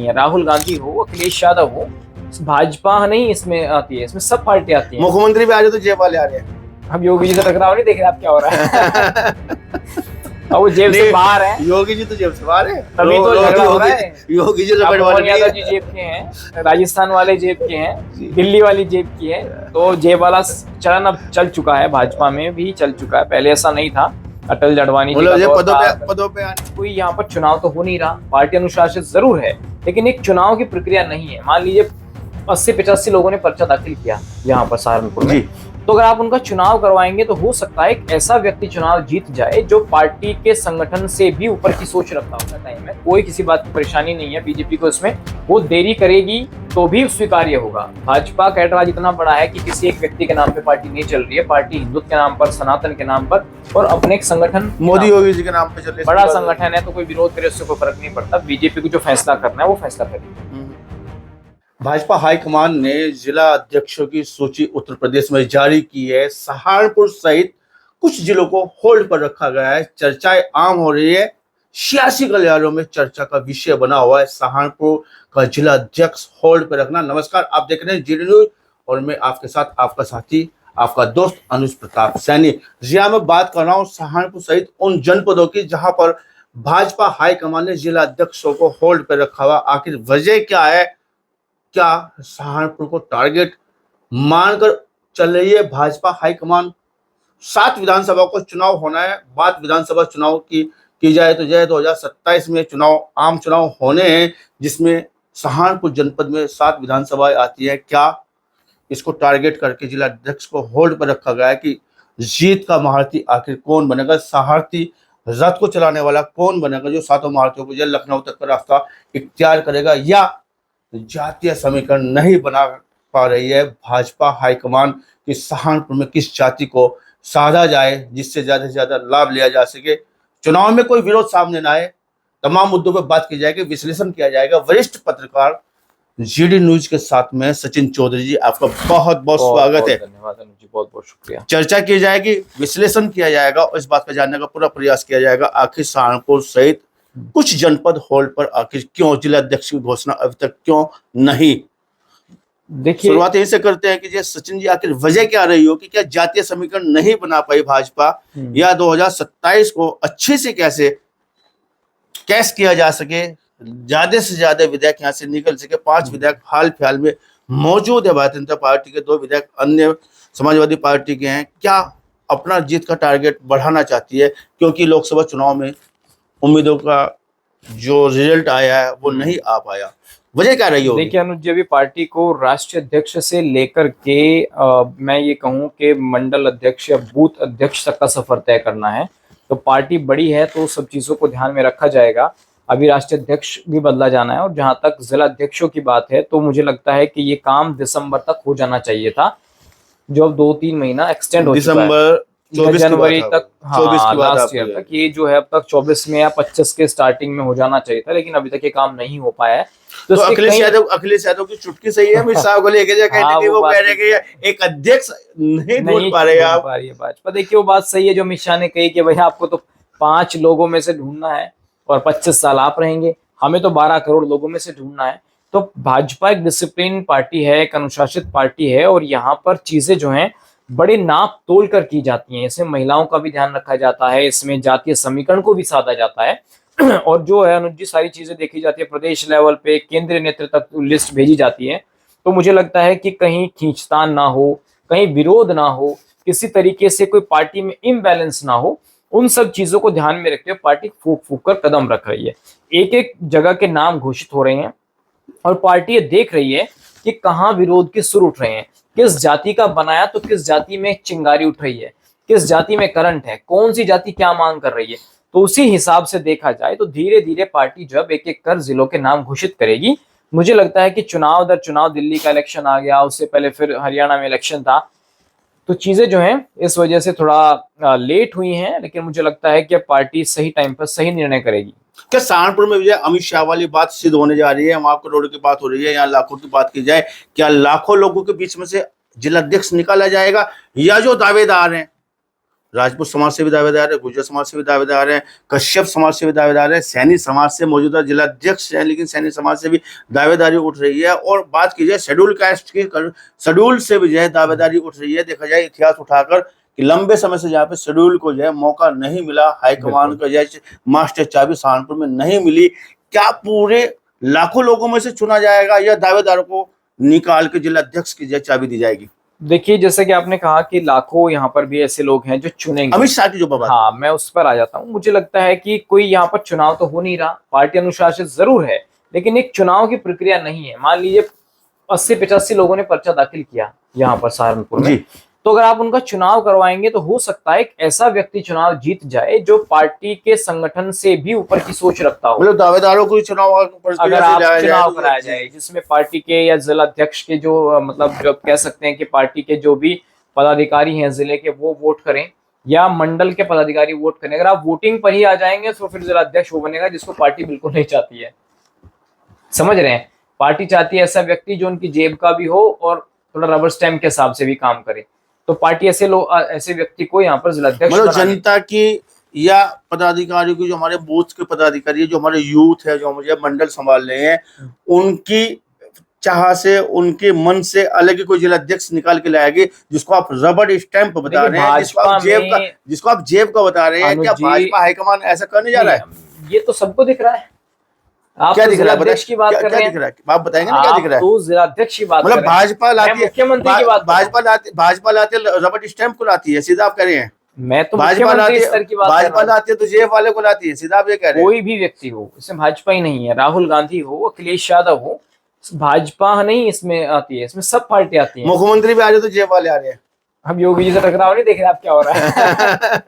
है। राहुल गांधी हो, अखिलेश यादव हो, भाजपा नहीं इसमें आती है, इसमें सब पार्टी आती है। मुख्यमंत्री भी आ रहे तो जेब वाले आ रहे हैं। हम योगी जी से टकराव नहीं देख रहे आप क्या हो रहा है। अब वो जेब से बाहर है, योगी जी तो जेब से बाहर है, तभी तो झगड़ा हो रहा है। योगी जी अब लपेट मोहन वाले यादव जी जेब के हैं, राजस्थान वाले जेब के हैं, दिल्ली वाली जेब की है, तो जेब वाला चलन अब चल चुका है, भाजपा में भी चल चुका है। पहले ऐसा नहीं था, अटल जड़वानी जी का दौर था। पदों पे कोई यहाँ पर चुनाव तो हो नहीं रहा, पार्टी अनुशासित जरूर है, लेकिन एक चुनाव की प्रक्रिया नहीं है। मान लीजिए 80-85 लोगों ने पर्चा दाखिल किया यहाँ पर सहारनपुर में, तो अगर आप उनका चुनाव करवाएंगे तो हो सकता है एक ऐसा व्यक्ति चुनाव जीत जाए जो पार्टी के संगठन से भी ऊपर की सोच रखता होता टाइम में। कोई किसी बात की परेशानी नहीं है बीजेपी को इसमें, वो देरी करेगी तो भी स्वीकार्य होगा। भाजपा कैडर आज इतना बड़ा है कि किसी एक व्यक्ति के नाम पे पार्टी नहीं चल रही है, पार्टी हिंदुत्व के नाम पर, सनातन के नाम पर और अपने एक संगठन, मोदी योगी जी के नाम पे चल रही है। बड़ा संगठन है तो कोई विरोध करे उससे कोई फर्क नहीं पड़ता। बीजेपी को जो फैसला करना है वो फैसला करेगी। भाजपा हाईकमान ने जिला अध्यक्षों की सूची उत्तर प्रदेश में जारी की है। सहारनपुर सहित कुछ जिलों को होल्ड पर रखा गया है। चर्चाएं आम हो रही है, सियासी गलियारों में चर्चा का विषय बना हुआ है सहारनपुर का जिला अध्यक्ष होल्ड पर रखना। नमस्कार, आप देख रहे हैं जीडी न्यूज और मैं आपके साथ आपका साथी, आपका दोस्त अनुज प्रताप सैनी। जिया में बात कर रहा हूँ सहारनपुर सहित उन जनपदों की जहां पर भाजपा हाईकमान ने जिला अध्यक्षों को होल्ड पर रखा हुआ। आखिर वजह क्या है? क्या सहारनपुर को टारगेट मानकर चल रही है भाजपा हाईकमान? 7 विधानसभा को चुनाव होना है। बात विधानसभा चुनाव की जाए तो 2027 में चुनाव, आम चुनाव होने हैं, जिसमें सहारनपुर जनपद में 7 विधानसभाएं आती है। क्या इसको टारगेट करके जिला अध्यक्ष को होल्ड पर रखा गया है कि जीत का महारथी आखिर कौन बनेगा? सारथी रथ को चलाने वाला कौन बनेगा जो 7 महारथियों को लखनऊ तक का रास्ता इख्तियार करेगा? या जातीय समीकरण नहीं बना पा रही है भाजपा हाईकमान कि सहारनपुर में किस जाति को साधा जाए जिससे ज्यादा से ज्यादा लाभ लिया जा सके, चुनाव में कोई विरोध सामने ना आए, तमाम मुद्दों पर बात की जाएगी, विश्लेषण किया जाएगा। वरिष्ठ पत्रकार जीडी न्यूज के साथ में सचिन चौधरी जी, आपका बहुत बहुत स्वागत है। धन्यवाद अनुज जी, बहुत बहुत शुक्रिया। चर्चा की जाएगी, विश्लेषण किया जाएगा और इस बात का जानने का पूरा प्रयास किया जाएगा आखिर सहारनपुर सहित कुछ जनपद होल्ड पर आखिर क्यों, जिला अध्यक्ष की घोषणा अभी तक क्यों नहीं? देखिए, शुरुआत यहीं से करते हैं कि जी सचिन जी, आखिर वजह क्या रही हो कि क्या जातीय समीकरण नहीं बना पाई भाजपा, या 2027 को अच्छे से कैसे कैश किया जा सके, ज्यादा से ज्यादा विधायक यहाँ से निकल सके? 5 विधायक हाल फिलहाल में मौजूद है भारतीय जनता पार्टी के, 2 विधायक अन्य समाजवादी पार्टी के हैं। क्या अपना जीत का टारगेट बढ़ाना चाहती है क्योंकि लोकसभा चुनाव में उम्मीदों का जो रिजल्ट आया है वो नहीं आ पाया? वजह क्या रही होगी? देखिए अनुज जी, अभी पार्टी को राष्ट्रीय अध्यक्ष से लेकर के मैं ये कहूँ कि मंडल अध्यक्ष या बूथ अध्यक्ष तक का सफर तय करना है। तो पार्टी बड़ी है तो सब चीजों को ध्यान में रखा जाएगा। अभी राष्ट्रीय अध्यक्ष भी बदला जाना है और जहां तक जिला अध्यक्षों की बात है तो मुझे लगता है कि ये काम दिसंबर तक हो जाना चाहिए था, जो अब 2-3 महीना एक्सटेंड हो चुका है। दिसंबर 24 जनवरी तक, हाँ, 24 की बात लास्ट ईयर तक, ये जो है अब तक 24 में या 25 के स्टार्टिंग में हो जाना चाहिए था, लेकिन अभी तक ये काम नहीं हो पाया है। तो अखिलेश यादव की चुटकी सही है, अमित शाह को लेके जाके वो कह रहे कि एक अध्यक्ष नहीं ढूंढ पा रहे आप। भाजपा, देखिए वो बात सही है जो अमित शाह ने कही कि भाई आपको तो 5 लोगों में से ढूंढना है और 25 साल आप रहेंगे, हमें तो 12 करोड़ लोगों में से ढूंढना है। तो भाजपा एक डिसिप्लिन पार्टी है, एक अनुशासित पार्टी है और यहाँ पर चीजें जो हैं बड़े नाप तोल कर की जाती हैं। इसमें महिलाओं का भी ध्यान रखा जाता है, इसमें जातीय समीकरण को भी साधा जाता है और जो है अनुज जी सारी चीजें देखी जाती है प्रदेश लेवल पे, केंद्रीय नेतृत्व तक लिस्ट भेजी जाती है। तो मुझे लगता है कि कहीं खींचतान ना हो, कहीं विरोध ना हो, किसी तरीके से कोई पार्टी में इम्बैलेंस ना हो, उन सब चीजों को ध्यान में रखते हुए पार्टी फूक फूक कर कदम रख रही है। एक एक जगह के नाम घोषित हो रहे हैं और पार्टी ये देख रही है कि कहाँ विरोध के सुर उठ रहे हैं, किस जाति का बनाया तो किस जाति में चिंगारी उठ रही है, किस जाति में करंट है, कौन सी जाति क्या मांग कर रही है। तो उसी हिसाब से देखा जाए तो धीरे धीरे पार्टी जब एक एक कर जिलों के नाम घोषित करेगी, मुझे लगता है कि चुनाव दर चुनाव, दिल्ली का इलेक्शन आ गया, उससे पहले फिर हरियाणा में इलेक्शन था, तो चीजें जो हैं इस वजह से थोड़ा लेट हुई हैं, लेकिन मुझे लगता है कि पार्टी सही टाइम पर सही निर्णय करेगी। क्या सहारनपुर में भी अमित शाह वाली बात सिद्ध होने जा रही है? वहां करोड़ की बात हो रही है, यहाँ लाखों की बात की जाए, क्या लाखों लोगों के बीच में से जिला अध्यक्ष निकाला जाएगा, या जो दावेदार हैं राजपूत समाज से भी दावेदार है, गुर्जर समाज से भी दावेदार है, कश्यप समाज से भी दावेदार है, सैनी समाज से मौजूदा जिला अध्यक्ष है, लेकिन सैनी समाज से भी दावेदारी उठ रही है। और बात की जाए शेड्यूल कास्ट की, शेड्यूल से भी जो है दावेदारी उठ रही है। देखा जाए इतिहास उठाकर कि लंबे समय से जहाँ पे शेड्यूल को जो है मौका नहीं मिला, हाईकमान का जो है मास्टर चाबी सहारनपुर में नहीं मिली, क्या पूरे लाखों लोगों में से चुना जाएगा या दावेदारों को निकाल के जिला अध्यक्ष की जो चाबी दी जाएगी? देखिए, जैसे कि आपने कहा कि लाखों यहाँ पर भी ऐसे लोग हैं जो चुनेंगे। अमित शाह की जो बात, हाँ, मैं उस पर आ जाता हूँ। मुझे लगता है कि कोई यहाँ पर चुनाव तो हो नहीं रहा, पार्टी अनुशासित जरूर है, लेकिन एक चुनाव की प्रक्रिया नहीं है। मान लीजिए 80-85 लोगों ने पर्चा दाखिल किया यहाँ पर सहारनपुर में, तो अगर आप उनका चुनाव करवाएंगे तो हो सकता है एक ऐसा व्यक्ति चुनाव जीत जाए जो पार्टी के संगठन से भी ऊपर की सोच रखता हो। मतलब दावेदारों को चुनाव अगर आप चुनाव कराया जाए जिसमें पार्टी के या जिला अध्यक्ष के जो मतलब जो कह सकते हैं कि पार्टी के जो भी पदाधिकारी हैं जिले के, वो वोट करें या मंडल के पदाधिकारी वोट करें। अगर आप वोटिंग पर ही आ जाएंगे तो फिर जिला अध्यक्ष वो बनेगा, जिसको पार्टी बिल्कुल नहीं चाहती है। समझ रहे हैं? पार्टी चाहती है ऐसा व्यक्ति जो उनकी जेब का भी हो और थोड़ा रबर स्टैम्प के हिसाब से भी काम करे। तो पार्टी ऐसे लोग, ऐसे व्यक्ति को यहाँ पर जिला अध्यक्ष, मतलब जनता की या पदाधिकारियों की, जो हमारे बूथ के पदाधिकारी है, जो हमारे यूथ है, जो मुझे मंडल संभाल रहे हैं, उनकी चाह से, उनके मन से अलग ही कोई जिला अध्यक्ष निकाल के लाएगी जिसको आप रबड़ स्टैंप बता रहे हैं, जिसको आप जेब का बता रहे हैं। क्या भाजपा हाईकमान ऐसा करने जा रहा है? ये तो सबको दिख रहा है। आप क्या तो दिख रहा है? अध्यक्ष की बात कर रहे हैं, आप बताएंगे ना क्या दिख रहा है? तो जिला अध्यक्ष की बात, मतलब भाजपा लाती है, मुख्यमंत्री की बात, भाजपा लाती है रबड़ स्टैंप को लाती है, सीधा आप कह रहे हैं। मैं तो मुख्यमंत्री स्तर की बात, भाजपा लाती है तो जेब वाले को लाती है, सीधा आप ये कह रहे हैं। कोई भी व्यक्ति हो, इसमें भाजपा ही नहीं है, राहुल गांधी हो, अखिलेश यादव हो, भाजपा नहीं इसमें आती है, इसमें सब पार्टी आती है। मुख्यमंत्री भी आ रहे तो जेब वाले आ रहे हैं। हम योगी जी से टकराव नहीं देख रहे आप क्या हो रहा है?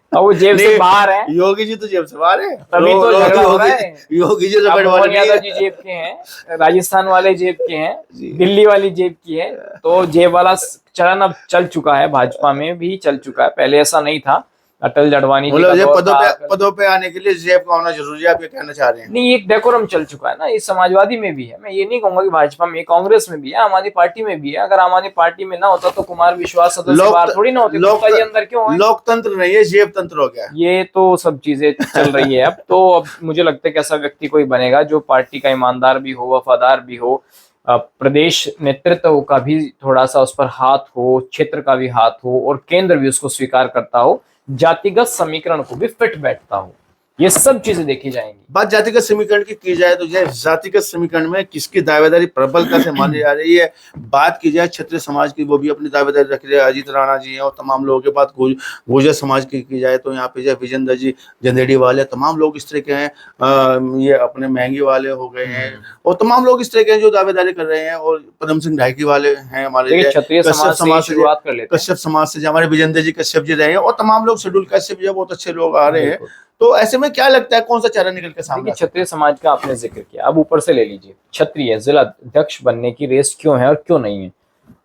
अब वो जेब से बाहर है, योगी जी तो जेब से बाहर है, तभी तो झगड़ा हो रहा है। योगी जी मोहन यादव जी जेब के हैं, राजस्थान वाले जेब के हैं, दिल्ली वाली जेब की है। तो जेब वाला चलन अब चल चुका है, भाजपा में भी चल चुका है, पहले ऐसा नहीं था। अटल जड़वानी पदों पे आने के लिए जेब का होना जरूरी है, आप ये कहना चाह रहे हैं? नहीं, एक डेकोरम चल चुका है ना, ये समाजवादी में भी है। मैं ये नहीं कहूंगा कि भाजपा में, कांग्रेस में भी है, आम आदमी पार्टी में भी है। अगर आम आदमी पार्टी में ना होता तो कुमार विश्वास सदस्य बाहर थोड़ी ना होते, अंदर क्यों है? लोकतंत्र नहीं है, जेब तंत्र हो गया। ये तो सब चीजें चल रही है अब तो। अब मुझे लगता है कि ऐसा व्यक्ति कोई बनेगा जो पार्टी का ईमानदार भी हो, वफादार भी हो, प्रदेश नेतृत्व का भी थोड़ा सा उस पर हाथ हो, क्षेत्र का भी हाथ हो, और केंद्र भी उसको स्वीकार करता हो, जातिगत समीकरण को भी फिट बैठता हो। ये सब चीजें देखी जाएंगी। बात जातिगत समीकरण की जाए तो जातिगत समीकरण में किसकी दावेदारी प्रबलता से मानी जा रही है? बात की जाए क्षत्रिय समाज की, वो भी अपनी दावेदारी रख रहे हैं, अजीत राणा जी हैं, और तमाम लोगों के बाद गुर्जर समाज की जाए तो यहाँ पे जो विजेंद्र जी जंदेड़ी वाले, तमाम लोग इस तरह के हैं, ये अपने महंगी वाले हो गए हैं, और तमाम लोग इस तरह के हैं जो दावेदारी कर रहे हैं। और पदम सिंह ढाकी वाले हैं हमारे, क्षत्रिय समाज से शुरुआत कर लेते हैं, कश्यप समाज से हमारे विजेंद्र जी कश्यप जी रहे हैं, और तमाम लोग शेड्यूल कश्यप जी बहुत अच्छे लोग आ रहे हैं। तो ऐसे में क्या लगता है कौन सा चेहरा निकल के सामने? क्षत्रिय समाज का आपने जिक्र किया, अब ऊपर से ले लीजिए, क्षत्रिय जिला अध्यक्ष बनने की रेस क्यों है और क्यों नहीं है?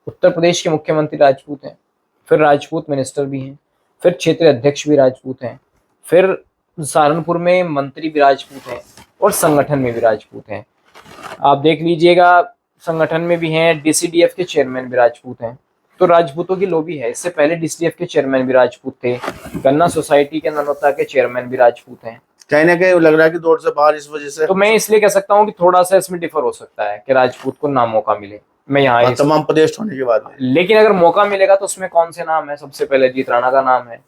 उत्तर प्रदेश के मुख्यमंत्री राजपूत हैं, फिर राजपूत मिनिस्टर भी हैं, फिर क्षेत्रीय अध्यक्ष भी राजपूत हैं, फिर सहारनपुर में मंत्री भी राजपूत हैं, और संगठन में भी राजपूत हैं। आप देख लीजिएगा, संगठन में भी हैं, डीसीडीएफ के चेयरमैन भी राजपूत हैं। तो राजपूतों की लॉबी है। इससे पहले डीसीडीएफ के चेयरमैन भी राजपूत थे, गन्ना सोसाइटी के ननौता के चेयरमैन भी राजपूत हैं। कहीं ना कहीं लग रहा है कि दौड़ से बाहर इस वजह से, तो मैं इसलिए कह सकता हूँ कि थोड़ा सा इसमें डिफर हो सकता है कि राजपूत को ना मौका मिले। मैं यहाँ तमाम प्रदेश होने के बाद, लेकिन अगर मौका मिलेगा तो उसमें कौन से नाम है? सबसे पहले अजीत राणा का नाम है,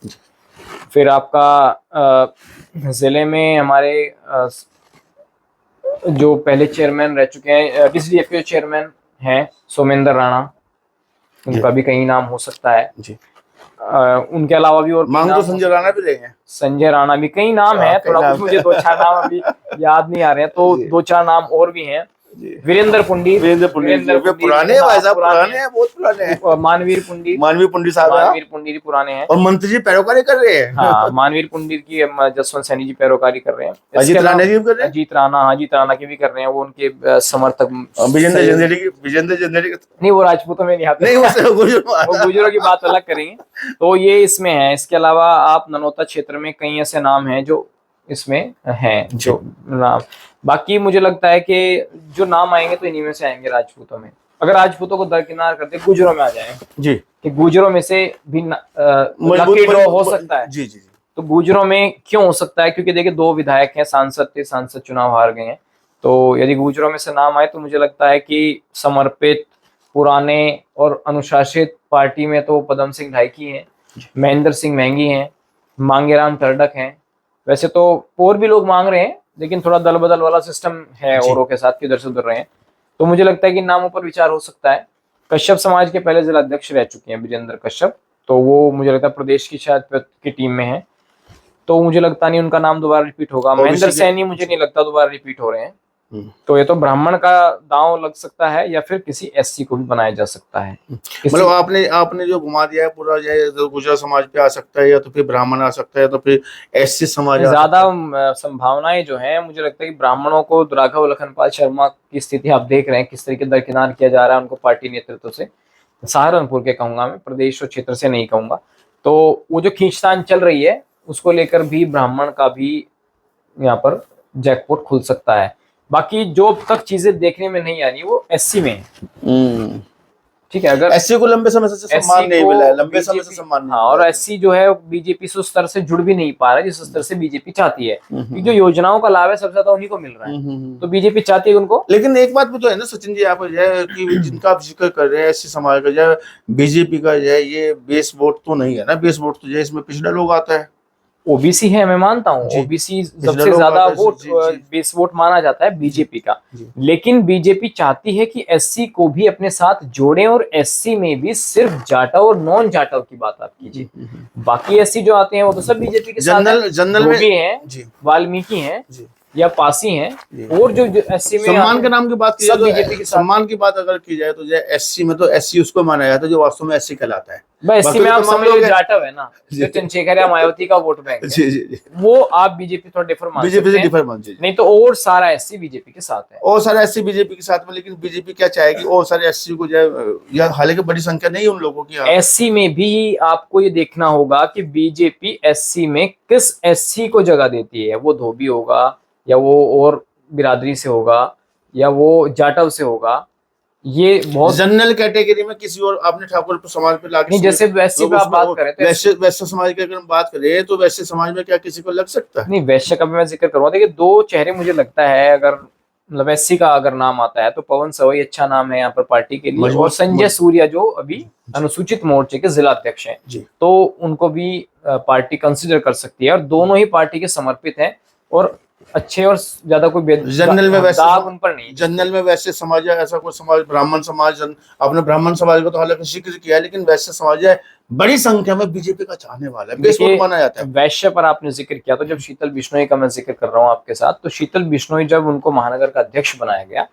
फिर आपका जिले में हमारे जो पहले चेयरमैन रह चुके हैं, डीसीडीएफ के चेयरमैन हैं सोमेंद्र राणा, उनका भी कहीं नाम हो सकता है जी। उनके अलावा भी और मांग तो संजय राणा भी रहे हैं, संजय राणा भी, कई नाम है, थोड़ा कुछ मुझे 2-4 नाम अभी याद नहीं आ रहे हैं, तो 2-4 नाम और भी हैं। वीरेंद्र पुंडी पुराने भाई साहब, पुराने हैं, बहुत पुराने हैं। मानवीर पुंडी साहब पुराने हैं, और मंत्री जी पैरोकारी कर रहे हैं। हाँ, मानवीर पुंडी की जसवंत सैनी जी पैरोकारी कर रहे हैं। अजीत राणा जी कर रहे हैं, अजीत राणा की भी कर रहे हैं, वो उनके समर्थक। विजेंद्र जंदेड़ी नहीं, वो राजपूतों में नहीं आते, वो गुजरों की बात अलग करेंगे। तो ये इसमें है। इसके अलावा आप ननौता क्षेत्र में कई ऐसे नाम हैं जो इसमें हैं, जो नाम, बाकी मुझे लगता है कि जो नाम आएंगे तो इन्हीं में से आएंगे राजपूतों में। अगर राजपूतों को दरकिनार करते गुजरों में आ जाए जी, कि गुजरों में से भी मजबूत लकी ड्रॉ हो सकता है। जी जी जी। तो गुजरों में क्यों हो सकता है? क्योंकि देखिए 2 विधायक हैं, सांसद थे, सांसद चुनाव हार गए हैं। तो यदि गुजरों में से नाम आए तो मुझे लगता है कि समर्पित, पुराने और अनुशासित पार्टी में तो पदम सिंह ढाईकी हैं, महेंद्र सिंह महंगी हैं, मांगेराम टर्डक हैं। वैसे तो और भी लोग मांग रहे हैं, लेकिन थोड़ा दल बदल वाला सिस्टम है जी। औरों के साथ कि इधर से उधर रहे हैं। तो मुझे लगता है कि नामों पर विचार हो सकता है। कश्यप समाज के पहले जिला अध्यक्ष रह चुके हैं विजेंद्र कश्यप, तो वो मुझे लगता है प्रदेश की शायद की टीम में है। तो मुझे लगता नहीं उनका नाम दोबारा रिपीट होगा। महेंद्र सैनी मुझे नहीं लगता दोबारा रिपीट हो रहे हैं। तो ये तो ब्राह्मण का दांव लग सकता है या फिर किसी एससी को भी बनाया जा सकता है। मतलब आपने जो घुमा दिया है पूरा, तो गुजर समाज पे आ सकता है, या तो फिर ब्राह्मण आ सकता है, या तो फिर एससी समाज आ ज्यादा सकता है। संभावनाएं जो है मुझे लगता है कि ब्राह्मणों को राघव लखनपाल शर्मा की स्थिति आप देख रहे हैं किस तरीके दरकिनार किया जा रहा है उनको पार्टी नेतृत्व से। सहारनपुर के कहूंगा मैं, प्रदेश और क्षेत्र से नहीं कहूंगा। तो वो जो खींचतान चल रही है उसको लेकर भी ब्राह्मण का भी यहाँ पर जैकपॉट खुल सकता है। बाकी जो अब तक चीजें देखने में नहीं आ रही वो एससी में है। ठीक है, अगर एससी को लंबे समय से सम्मान नहीं मिला है, लंबे समय से सम्मान नहीं हाँ, और एससी जो है बीजेपी से उस स्तर से जुड़ भी नहीं पा रहा है जिस स्तर से बीजेपी चाहती है। क्योंकि जो योजनाओं का लाभ है सबसे ज्यादा उन्हीं को मिल रहा है, तो बीजेपी चाहती है उनको। लेकिन एक बात भी तो है ना सचिन जी, आप जो है कि जिनका आप जिक्र कर रहे हैं एससी समाज का, जो है बीजेपी का जो है ये बेस वोट तो नहीं है ना, बेस वोट तो जो है इसमें पिछड़ा लोग आता है। ओबीसी है, मैं मानता हूँ ओबीसी सबसे ज्यादा वोट बेस वोट माना जाता है बीजेपी का। लेकिन बीजेपी चाहती है कि एससी को भी अपने साथ जोड़ें, और एससी में भी सिर्फ जाटव और नॉन जाटव की बात आप कीजिए। बाकी एससी जो आते हैं वो तो सब बीजेपी के साथ हैं, जनरल में हैं, वाल्मीकि हैं या पासी हैं, और जो एससी में सम्मान के नाम की बात की सब बीजेपी के सम्मान की बात अगर की जाए तो जो एससी में तो एससी उसको माना जाता है जो वास्तव में एससी कहलाता है। एससी में आप समझ लो जाटव है ना, जो चंद्रशेखर या मायावती का वोट बैंक है, जी जी, वो आप बीजेपी थोड़ा डिफर मान सकते हैं। नहीं तो और सारा एससी बीजेपी के साथ है, और सारा एससी बीजेपी के साथ में। लेकिन बीजेपी क्या चाहेगी और सारे एससी को जो है, हालांकि बड़ी संख्या नहीं है उन लोगों की। एससी में भी आपको ये देखना होगा कि बीजेपी एससी में किस एससी को जगह देती है। वो धोबी होगा या वो और बिरादरी से होगा या वो जाटव से होगा, ये बहुत जनरल कैटेगरी में किसी और आपने ठाकुर समाज पे लाके नहीं। जैसे वैश्य पे आप बात करें तो वैश्य समाज की अगर हम बात करें तो वैश्य समाज में क्या किसी को लग सकता है? नहीं, वैश्य का भी मैं जिक्र करूंगा। देखिए 2 चेहरे मुझे लगता है, अगर मतलब एससी का अगर नाम आता है तो पवन सवई अच्छा नाम है यहाँ पर पार्टी के लिए, और संजय सूर्या जो अभी अनुसूचित मोर्चे के जिला अध्यक्ष हैं, तो उनको भी पार्टी कंसिडर कर सकती है। और दोनों ही पार्टी के समर्पित हैं और अच्छे, और ज्यादा कोई जनरल में वैसे उन पर नहीं। जनरल में वैसे समाज है, ऐसा कोई समाज ब्राह्मण समाज, आपने ब्राह्मण समाज का तो हालांकि जिक्र किया, लेकिन वैसे समाज है बड़ी संख्या में बीजेपी का चाहने वाला है, बेस वोट माना जाता है। वैश्य पर आपने जिक्र किया, तो जब शीतल बिश्नोई का मैं जिक्र कर रहा हूँ आपके साथ, तो शीतल बिश्नोई जब उनको महानगर का अध्यक्ष बनाया गया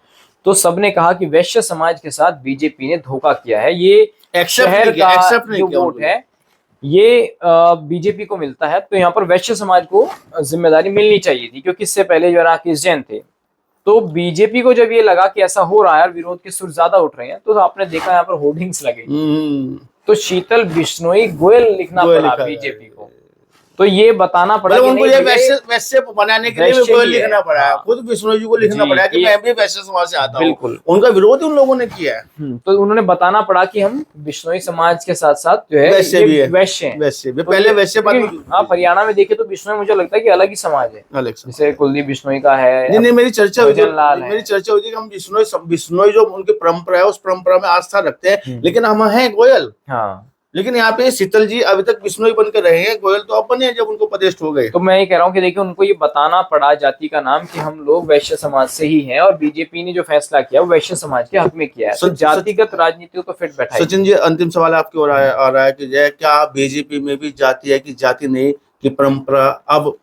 तो सबने कहा कि वैश्य समाज के साथ बीजेपी ने धोखा किया है। ये शहर का जो वोट है ये बीजेपी को मिलता है, तो यहाँ पर वैश्य समाज को जिम्मेदारी मिलनी चाहिए थी, क्योंकि इससे पहले जो राकेश जैन थे। तो बीजेपी को जब ये लगा कि ऐसा हो रहा है और विरोध के सुर ज्यादा उठ रहे हैं, तो आपने देखा यहाँ पर होर्डिंग्स लगे। तो शीतल बिश्नोई गोयल लिखना पड़ा बीजेपी को। तो ये बताना पड़ा कि उनको वैसे बनाने के लिए गोयल लिखना पड़ा है, खुद बिश्नोई जी को लिखना पड़ा है कि मैं भी वैश्य समाज से आता हूं। बिल्कुल, उनका विरोध उन लोगों ने किया है। तो उन्होंने बताना पड़ा कि हम बिश्नोई समाज के साथ साथ जो है वैश्य भी है, वैश्य पहले वैश्य आप हरियाणा में देखे तो बिश्नोई मुझे लगता है कि अलग ही समाज है, जैसे कुलदीप बिश्नोई का है। नहीं, मेरी चर्चा हुई कि हम बिश्नोई जो उनकी परंपरा है उस परंपरा में आस्था रखते हैं, लेकिन हम हैं गोयल। हाँ, लेकिन यहाँ पे शीतल जी अभी तक बिश्नोई बनकर रहे हैं, गोयल तो अब बने जब उनको पदस्थ हो गए। तो मैं ये कह रहा हूँ कि देखिए उनको ये बताना पड़ा जाति का नाम कि हम लोग वैश्य समाज से ही हैं, और बीजेपी ने जो फैसला किया वो वैश्य समाज के हक में किया है। तो जातिगत राजनीति तो फिट बैठा है। सचिन जी, अंतिम सवाल आपकी ओर आ रहा है कि क्या बीजेपी में भी जाति है कि जाति नहीं की परंपरा अब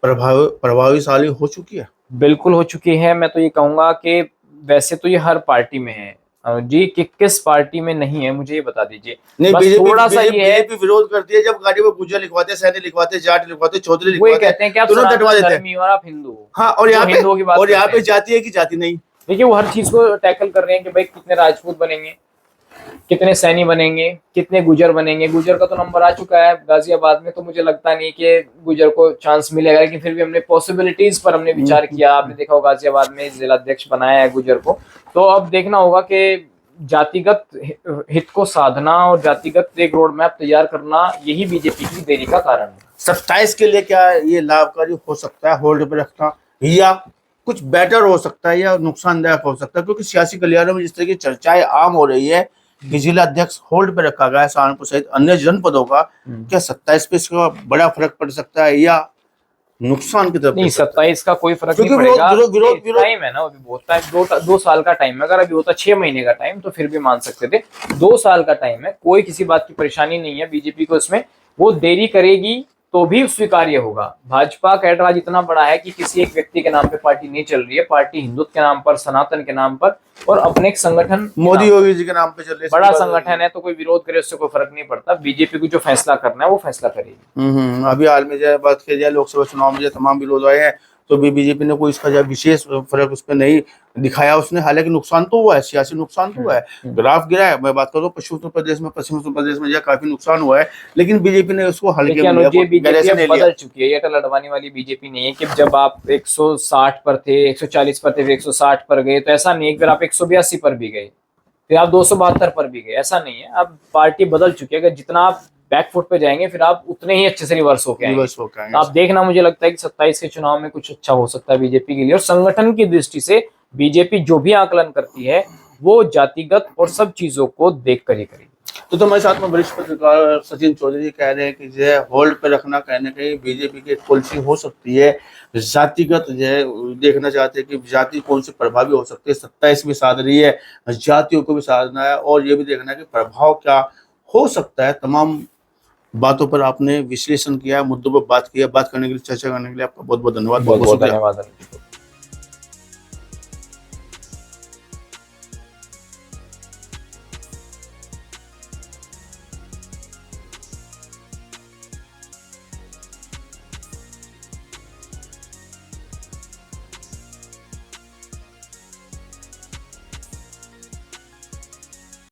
प्रभावशाली हो चुकी है? बिल्कुल हो चुकी है। मैं तो ये कहूंगा कि वैसे तो ये हर पार्टी में है जी, कि किस पार्टी में नहीं है मुझे ये बता दीजिए। नहीं, बीजेपी विरोध करती है जब गाड़ी में गुज्जर लिखवाते, सैनी लिखवाते, जाट लिखवाते, चौधरी लिखवाते, कहते हैं कि आप धर्मी और आप हिंदू। हाँ, और यहाँ पे जाति है कि जाति नहीं। देखिए वो हर चीज को टैकल कर रहे हैं कि भाई कितने राजपूत बनेंगे, कितने सैनी बनेंगे, कितने गुजर बनेंगे। गुजर का तो नंबर आ चुका है गाजियाबाद में, तो मुझे लगता नहीं कि गुजर को चांस मिलेगा, लेकिन फिर भी हमने पॉसिबिलिटीज पर हमने विचार किया। आपने देखा होगा गाजियाबाद में जिला अध्यक्ष बनाया है गुजर को, तो अब देखना होगा कि जातिगत हित को साधना और जातिगत एक रोड मैप तैयार करना, यही बीजेपी की देरी का कारण है। 27 के लिए क्या ये लाभकारी हो सकता है होल्ड पे रखना, या कुछ बेटर हो सकता है या नुकसानदायक हो सकता है? क्योंकि सियासी गलियारों में जिस तरह की चर्चाएं आम हो रही है कि जिला अध्यक्ष होल्ड पे रखा गया है सहारनपुर सहित अन्य जनपदों का, क्या 27 पे इसका बड़ा फर्क पड़ सकता है या नुकसान की तरफ? नहीं, 27 का कोई फर्क नहीं क्योंकि पड़ेगा। विरोध टाइम है ना, अभी बहुत टाइम, 2 साल का टाइम है। अगर अभी होता 6 महीने का टाइम तो फिर भी मान सकते थे। 2 साल का टाइम है, कोई किसी बात की परेशानी नहीं है बीजेपी को इसमें। वो देरी करेगी तो भी स्वीकार्य होगा। भाजपा का एतराज इतना बड़ा है कि किसी एक व्यक्ति के नाम पे पार्टी नहीं चल रही है। पार्टी हिंदुत्व के नाम पर, सनातन के नाम पर और अपने एक संगठन, मोदी योगी जी के नाम पे चल रही है, बड़ा संगठन है, तो कोई विरोध करे उससे कोई फर्क नहीं पड़ता। बीजेपी को जो फैसला करना है वो फैसला करेगी। अभी हाल में जो बात की जाए लोकसभा चुनाव में जो तमाम विरोध आए हैं, तो भी बीजेपी ने कोई इसका जो विशेष फर्क उस पर नहीं दिखाया उसने। हालांकि नुकसान तो हुआ है, सियासी नुकसान तो हुआ है, ग्राफ गिरा है। मैं बात करूँ पश्चिम उत्तर प्रदेश में जो काफी नुकसान हुआ है, लेकिन बीजेपी ने उसको हल्के में लिया, बीजेपी बदल चुकी है। ये अटल अडवाणी वाली बीजेपी नहीं है कि जब आप 160 पर थे, 140 पर थे, फिर 160 पर गए, तो ऐसा नहीं है। फिर आप 182 पर भी गए, फिर आप 272 पर भी गए, ऐसा नहीं है। अब पार्टी बदल चुकी है। अगर जितना आप बैकफुट पे जाएंगे फिर आप उतने ही अच्छे से रिवर्स होके आएंगे। आप देखना, मुझे लगता है कि 27 के चुनाव में कुछ अच्छा हो सकता है बीजेपी के लिए। और संगठन की दृष्टि से बीजेपी जो भी आकलन करती है वो जातिगत और सब चीजों को देख कर ही करेगी। तो हमारे साथ में वरिष्ठ पत्रकार सचिन चौधरी कह रहे हैं कि जो है होल्ड पे रखना कहीं ना कहीं बीजेपी की पॉलिसी हो सकती है। जातिगत जो है देखना चाहते हैं कि जाति कौन सी प्रभावी हो सकती है। 27 भी साध रही है, जातियों को भी साधना है और ये भी देखना है कि प्रभाव क्या हो सकता है। तमाम बातों पर आपने विश्लेषण किया, मुद्दों पर बात किया। बात करने के लिए, चर्चा करने के लिए आपका बहुत बहुत धन्यवाद। बहुत बहुत धन्यवाद।